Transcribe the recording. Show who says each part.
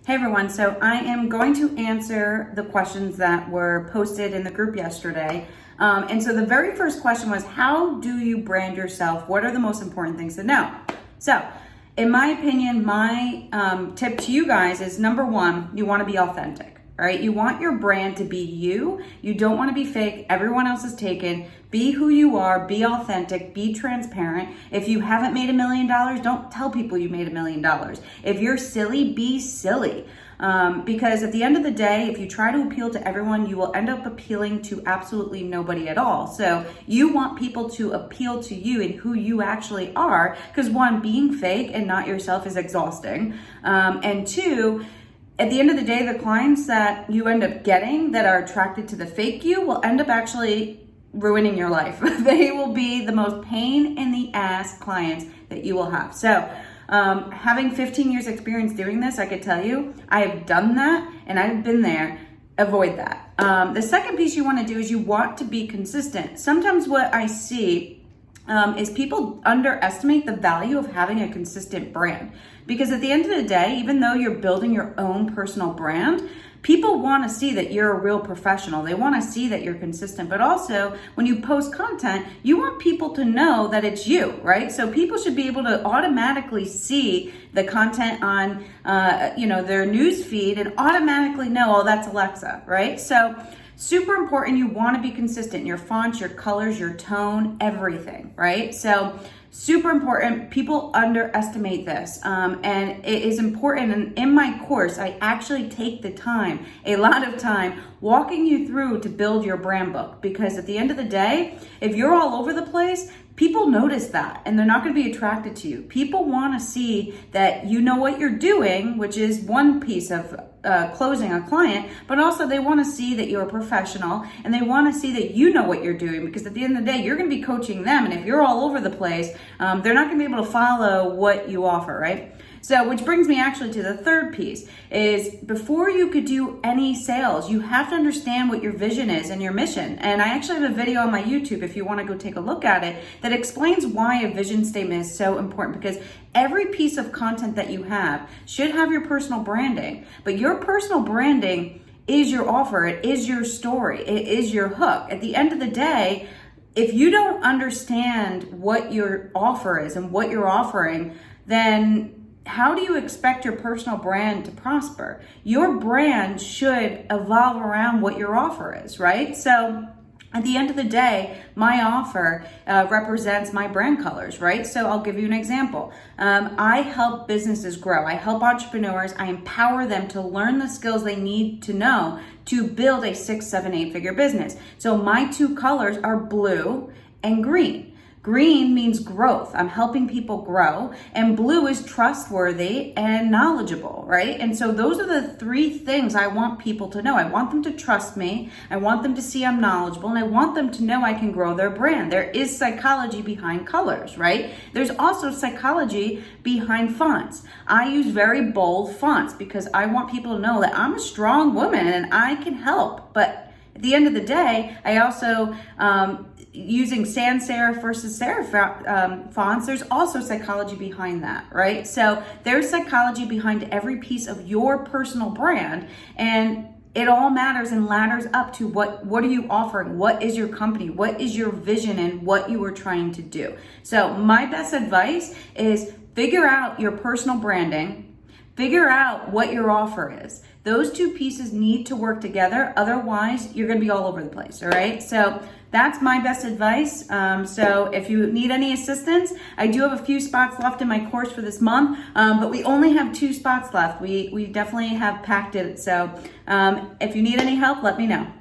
Speaker 1: Hey everyone, so I am going to answer the questions that were posted in the group yesterday. And so the very first question was, how do you brand yourself? What are the most important things to know? So in my opinion, my tip to you guys is number one, you want to be authentic. All right, you want your brand to be you. You don't want to be fake. Everyone else is taken. Be who you are, be authentic, be transparent. If you haven't made $1 million, don't tell people you made $1 million. If you're silly, be silly. Because at the end of the day, if you try to appeal to everyone, you will end up appealing to absolutely nobody at all. So you want people to appeal to you and who you actually are, because one, being fake and not yourself is exhausting. And two, at the end of the day, the clients that you end up getting that are attracted to the fake you will end up actually ruining your life. They will be the most pain in the ass clients that you will have. So having 15 years experience doing this, I could tell you, I have done that and I've been there. Avoid that. The second piece you want to do is you want to be consistent. Sometimes what I see is people underestimate the value of having a consistent brand. Because at the end of the day, even though you're building your own personal brand, people want to see that you're a real professional. They want to see that you're consistent. But also, when you post content, you want people to know that it's you, right? So people should be able to automatically see the content on their news feed and automatically know, oh, that's Alexa, right? So super important, you want to be consistent in your fonts, your colors, your tone, everything, right? So super important. People underestimate this. And it is important. And in my course, I actually take the time, a lot of time, walking you through to build your brand book. Because at the end of the day, if you're all over the place, people notice that and they're not going to be attracted to you. People want to see that you know what you're doing, which is one piece of closing a client, but also they want to see that you're a professional and they want to see that you know what you're doing, because at the end of the day, you're going to be coaching them. And if you're all over the place, they're not going to be able to follow what you offer, right? So, which brings me actually to the third piece is before you could do any sales, you have to understand what your vision is and your mission. And I actually have a video on my YouTube, if you want to go take a look at it, that explains why a vision statement is so important, because every piece of content that you have should have your personal branding, but your personal branding is your offer. It is your story. It is your hook. At the end of the day, if you don't understand what your offer is and what you're offering, then how do you expect your personal brand to prosper? Your brand should evolve around what your offer is, right? So at the end of the day, my offer represents my brand colors, right? So I'll give you an example. I help businesses grow. I help entrepreneurs. I empower them to learn the skills they need to know to build a 6, 7, 8 figure business. So my two colors are blue and green. Green means growth. I'm helping people grow. And blue is trustworthy and knowledgeable, right? And so those are the three things I want people to know. I want them to trust me. I want them to see I'm knowledgeable. And I want them to know I can grow their brand. There is psychology behind colors, right? There's also psychology behind fonts. I use very bold fonts because I want people to know that I'm a strong woman and I can help. But at the end of the day, I also, using sans serif versus serif fonts, there's also psychology behind that, right? So there's psychology behind every piece of your personal brand, and it all matters and ladders up to what are you offering? What is your company? What is your vision and what you are trying to do? So my best advice is figure out your personal branding, figure out what your offer is. Those two pieces need to work together. Otherwise, you're going to be all over the place. All right. So that's my best advice. So if you need any assistance, I do have a few spots left in my course for this month, but we only have 2 spots left. We definitely have packed it. So if you need any help, let me know.